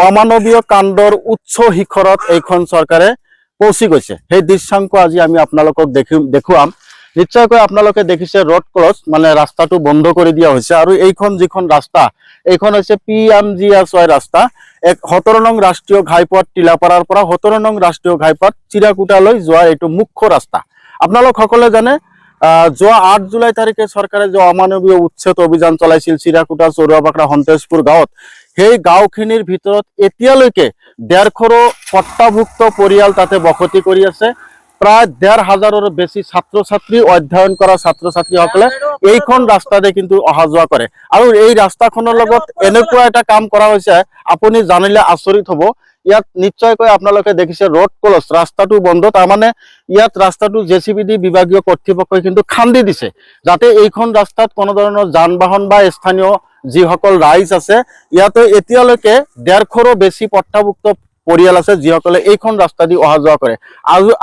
অমানৱীয় কাণ্ডৰ উচ্চ শিখৰত এইখন চৰকাৰে পৌঁছি গৈছে। সেই দৃশ্যাংক আজি আমি আপোনালোকক দেখুৱাম। নিশ্চয়কৈ আপোনালোকে দেখিছে ৰোড ক্লজ মানে ৰাস্তাটো বন্ধ কৰি দিয়া হৈছে আৰু এইখন যিখন ৰাস্তা এইখন হৈছে PMGS-Y ৰাস্তা। 17 নং ৰাষ্ট্ৰীয় ঘাইপথ টিলাপাৰাৰ পৰা 17 নং ৰাষ্ট্ৰীয় ঘাইপথ চিৰাকুটালৈ যোৱা এইটো মুখ্য ৰাস্তা। আপোনালোক সকলোৱে জানে যোৱা 8 জুলাই তাৰিখে চৰকাৰে যে অমানৱীয় উচ্ছেদ অভিযান চলাইছিল চিৰাকুটা, চৰুৱাপাকৰা, সন্তেশপুৰ গাঁৱত, সেই গাঁওখিনিৰ ভিতৰত এতিয়ালৈকে 150ৰো পট্টাভুক্ত পৰিয়াল তাতে বসতি কৰি আছে। প্ৰায় 1,500ৰো বেছি ছাত্ৰ ছাত্ৰী, অধ্যয়ন কৰা ছাত্ৰ ছাত্ৰীসকলে এইখন ৰাস্তাতে কিন্তু অহা যোৱা কৰে। আৰু এই ৰাস্তাখনৰ লগত এনেকুৱা এটা কাম কৰা হৈছে, আপুনি জানিলে আচৰিত হ'ব। ইয়াত নিশ্চয়কৈ আপোনালোকে দেখিছে ৰোড ক্লজ, ৰাস্তাটো বন্ধ। তাৰমানে ইয়াত ৰাস্তাটো JCB দি বিভাগীয় কৰ্তৃপক্ষই কিন্তু খান্দি দিছে, যাতে এইখন ৰাস্তাত কোনো ধৰণৰ যান বাহন বা স্থানীয় যিসকল ৰাইজ আছে, ইয়াতে এতিয়ালৈকে 150ৰো বেছি পট্টাভুক্ত পৰিয়াল আছে যিসকলে এইখন ৰাস্তা দি অহা যোৱা কৰে।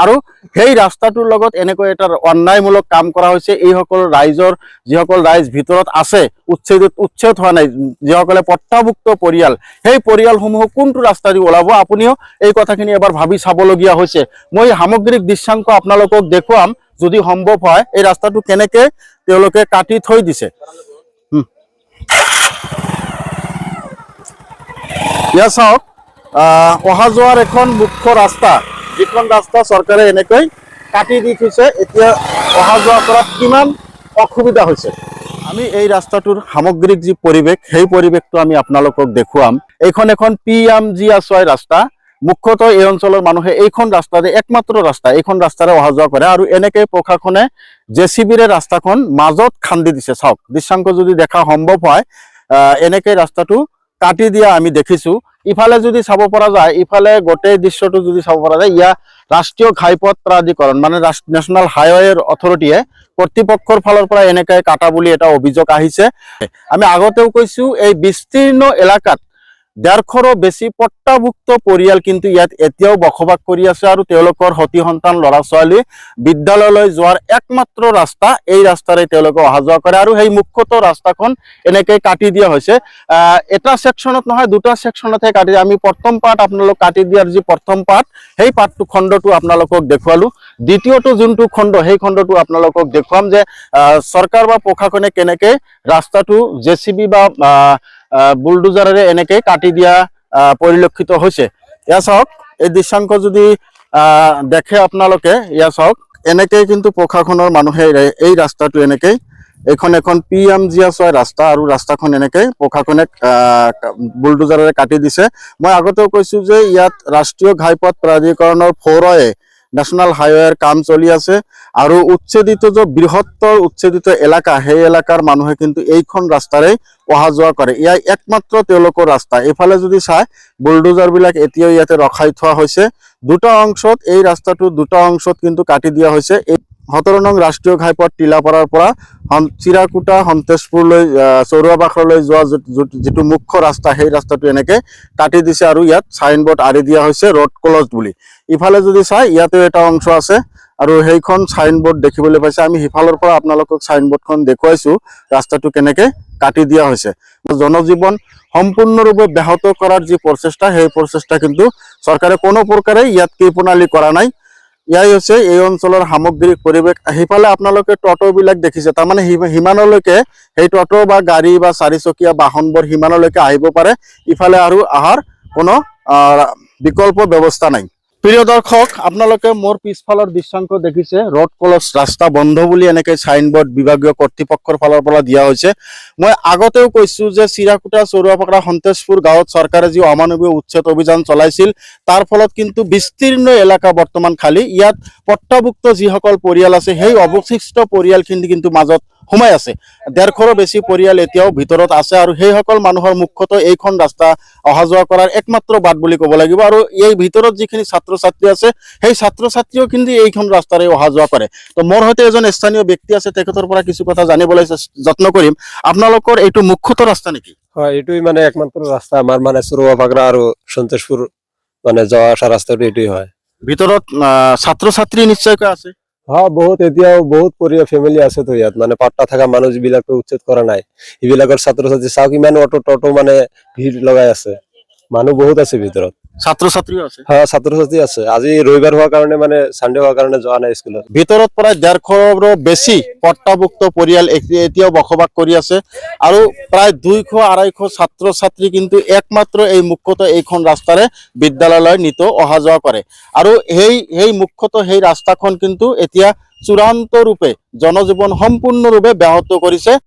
আৰু সেই ৰাস্তাটোৰ লগত এনেকৈ এটা অন্যায়মূলক কাম কৰা হৈছে। এইসকল ৰাইজৰ যিসকল ৰাইজ ভিতৰত আছে, উচ্ছেদ হোৱা নাই, যিসকলে পট্টাভুক্ত পৰিয়াল, সেই পৰিয়ালসমূহ কোনটো ৰাস্তা দি ওলাব, আপুনিও এই কথাখিনি এবাৰ ভাবি চাবলগীয়া হৈছে। মই সামগ্ৰিক দৃশ্যাংক আপোনালোকক দেখুৱাম যদি সম্ভৱ হয়, এই ৰাস্তাটো কেনেকে তেওঁলোকে কাটি থৈ দিছে। ইয়া চাওক, অহা যোৱাৰ এখন মুখ্য ৰাস্তা, যিখন ৰাস্তা চৰকাৰে এনেকৈ কাটি দি থৈছে। এতিয়া অহা যোৱা কৰাত কিমান অসুবিধা হৈছে। আমি এই ৰাস্তাটোৰ সামগ্ৰিক যি পৰিৱেশ, সেই পৰিৱেশটো আমি আপোনালোকক দেখুৱাম। এইখন এখন PMGS-Y ৰাস্তা। মুখ্যতঃ এই অঞ্চলৰ মানুহে এইখন ৰাস্তাৰে একমাত্ৰ ৰাস্তা, এইখন ৰাস্তাৰে অহা যোৱা কৰে। আৰু এনেকৈ প্ৰশাসনে JCBৰে ৰাস্তাখন মাজত খান্দি দিছে। চাওক, দৃশ্যাংক যদি দেখা সম্ভৱ হয়, এনেকৈ ৰাস্তাটো কাটি দিয়া আমি দেখিছো। ইফালে যদি চাব পৰা যায়, ইফালে গোটেই দৃশ্যটো যদি চাব পৰা যায়, ইয়াৰ ৰাষ্ট্ৰীয় ঘাইপথ প্ৰাধিকৰণ মানে নেশ্যনেল হাইৱে অথৰিটিয়ে কৰ্তৃপক্ষৰ ফালৰ পৰা এনেকৈ কাটা বুলি এটা অভিযোগ আহিছে। আমি আগতেও কৈছো, এই বিস্তীৰ্ণ এলেকাত 150ৰো বেছি পট্টাভুক্ত পৰিয়াল কিন্তু ইয়াত এতিয়াও বসবাস কৰি আছে। আৰু তেওঁলোকৰ সতি সন্তান ল'ৰা ছোৱালী বিদ্যালয়লৈ যোৱাৰ একমাত্ৰ ৰাস্তা এই ৰাস্তাৰে তেওঁলোকে অহা যোৱা কৰে। আৰু সেই মুখ্যতঃ ৰাস্তাখন এনেকৈ কাটি দিয়া হৈছে। এটা ছেকশ্যনত নহয়, দুটা ছেকশ্যনতহে কাটি। আমি প্ৰথম পাৰ্ট আপোনালোক কাটি দিয়াৰ যি প্ৰথম পাৰ্ট, সেই পাৰ্টটো খণ্ডটো আপোনালোকক দেখুৱালো। দ্বিতীয়টো যোনটো খণ্ড, সেই খণ্ডটো আপোনালোকক দেখুৱাম যে চৰকাৰ বা প্ৰশাসনে কেনেকৈ ৰাস্তাটো JCB বা বুলডোজাৰেৰে এনেকৈ কাটি দিয়া পৰিলক্ষিত হৈছে। এয়া চাওক, এই দৃশ্যাংক যদি দেখে আপোনালোকে, এয়া চাওক, এনেকৈ কিন্তু প্ৰশাসনৰ মানুহে এই ৰাস্তাটো এনেকৈ, এইখন এখন PMGS-Y ৰাস্তা, আৰু ৰাস্তাখন এনেকৈ প্ৰশাসনে বুলডোজাৰেৰে কাটি দিছে। মই আগতেও কৈছো যে ইয়াত ৰাষ্ট্ৰীয় ঘাইপথ প্ৰাধিকৰণৰ 4A নেশ্যনেল হাইৱেৰ কাম চলি আছে। আৰু উচ্ছেদিত যে বৃহত্তৰ উচ্ছেদিত এলেকা, সেই এলেকাৰ মানুহে কিন্তু এইখন ৰাস্তাৰে অহা যোৱা কৰে। ইয়াৰ একমাত্ৰ তেওঁলোকৰ ৰাস্তা। এইফালে যদি চাই, বুলডোজাৰবিলাক এতিয়াও ইয়াতে ৰখাই থোৱা হৈছে। দুটা অংশত এই ৰাস্তাটো দুটা অংশত কিন্তু কাটি দিয়া হৈছে। 17 নং ৰাষ্ট্ৰীয় ঘাইপথ টিলাপাৰাৰ পৰা চিৰাকুটা, সন্তেশপুৰলৈ, চৰুৱাপাকৰালৈ যোৱা যিটো মুখ্য ৰাস্তা, সেই ৰাস্তাটো এনেকৈ কাটি দিছে। আৰু ইয়াত চাইনবোৰ্ড আঁৰি দিয়া হৈছে ৰোড ক্লজ বুলি। ইফালে যদি চাই, ইয়াতেও এটা অংশ আছে আৰু সেইখন চাইনবোৰ্ড দেখিবলৈ পাইছে। আমি সিফালৰ পৰা আপোনালোকক চাইনবোৰ্ডখন দেখুৱাইছো, ৰাস্তাটো কেনেকৈ কাটি দিয়া হৈছে। জনজীৱন সম্পূৰ্ণৰূপে ব্যাহত কৰাৰ যি প্ৰচেষ্টা, সেই প্ৰচেষ্টা কিন্তু চৰকাৰে কোনো প্ৰকাৰে ইয়াত কৃপণালি কৰা নাই। ইয়াই হৈছে এই অঞ্চলৰ সামগ্ৰিক পৰিৱেশ। সিফালে আপোনালোকে টটোবিলাক দেখিছে, তাৰমানে সিমানলৈকে সেই টটো বা গাড়ী বা 4চকীয়া বাহনবোৰ সিমানলৈকে আহিব পাৰে। ইফালে আৰু অহাৰ কোনো বিকল্প ব্যৱস্থা নাই। প্ৰিয় দৰ্শক, আপোনালোকে মোৰ পিছফালৰ দৃশ্যাংক দেখিছে, ৰোড ক্লজ, ৰাস্তা বন্ধ বুলি এনেকৈ চাইনবোৰ্ড বিভাগীয় কৰ্তৃপক্ষৰ ফালৰ পৰা দিয়া হৈছে। মই আগতেও কৈছো যে চিৰাকুটা, চৰুৱাপাকৰা, সন্তেশপুৰ গাঁৱত চৰকাৰে যি অমানৱীয় উচ্ছেদ অভিযান চলাইছিল, তাৰ ফলত কিন্তু বিস্তীৰ্ণ এলেকা বৰ্তমান খালী। ইয়াত পট্টাভুক্ত যিসকল পৰিয়াল আছে, সেই অৱশিষ্ট পৰিয়ালখিনি কিন্তু মাজত সোমাই আছে। 150ৰো বেছি পৰিয়াল এতিয়াও ভিতৰত আছে। আৰু সেইসকল মানুহৰ মুখ্যতঃ এইখন ৰাস্তা অহা যোৱা কৰাৰ একমাত্ৰ বাট বুলি ক'ব লাগিব। আৰু এই ভিতৰত যিখিনি ছাত্ৰ ছাত্ৰী আছে, সেই ছাত্ৰ ছাত্ৰীও কিন্তু এইখন ৰাস্তাৰে অহা যোৱা কৰে। তো মোৰ সৈতে এজন স্থানীয় ব্যক্তি আছে, তেখেতৰ পৰা কিছু কথা জানিবলৈ যত্ন কৰিম। আপোনালোকৰ এইটো মুখ্যতঃ ৰাস্তা নেকি? হয়, এইটোই মানে একমাত্ৰ ৰাস্তা আমাৰ, মানে চৰুৱাপাকৰা আৰু সন্তেশপুৰ মানে যাওয়া আসা ৰাস্তাটো এইটোই হয়। ভিতৰত ছাত্ৰ ছাত্ৰী নিশ্চয়কৈ আছে। হ্যাঁ, বহুত এতিয়াও বহুত পৰিয়াল ফেমিলি আছে তো ইয়াত, মানে পাট্টা থকা মানুহ যিবিলাকতো উচ্ছেদ কৰা নাই, এইবিলাকৰ ছাত্ৰ ছাত্ৰী চাওক, ইমান অটো টটো মানে ভিৰ লগাই আছে। মানুহ বহুত আছে ভিতৰত। ছাত্ৰ ছাত্ৰীও আছে। হয়, ছাত্ৰ ছাত্ৰী আছে। আজি ৰবিবাৰ হোৱাৰ কাৰণে মানে চানডে হোৱাৰ কাৰণে যোৱা নাই স্কুলত। ভিতৰত প্ৰায় 150ৰো বেছি পট্টাভুক্ত পৰিয়াল এতিয়াও বসবাস কৰি আছে আৰু প্ৰায় 200-250 ছাত্ৰ ছাত্ৰী কিন্তু একমাত্ৰ এই মুখ্যতঃ এইখন ৰাস্তাৰে বিদ্যালয়লৈ নিতৌ অহা যোৱা কৰে আৰু সেই মুখ্যতঃ সেই ৰাস্তাখন কিন্তু এতিয়া চূড়ান্ত ৰূপে জনজীৱন সম্পূৰ্ণৰূপে ব্যাহত কৰিছে।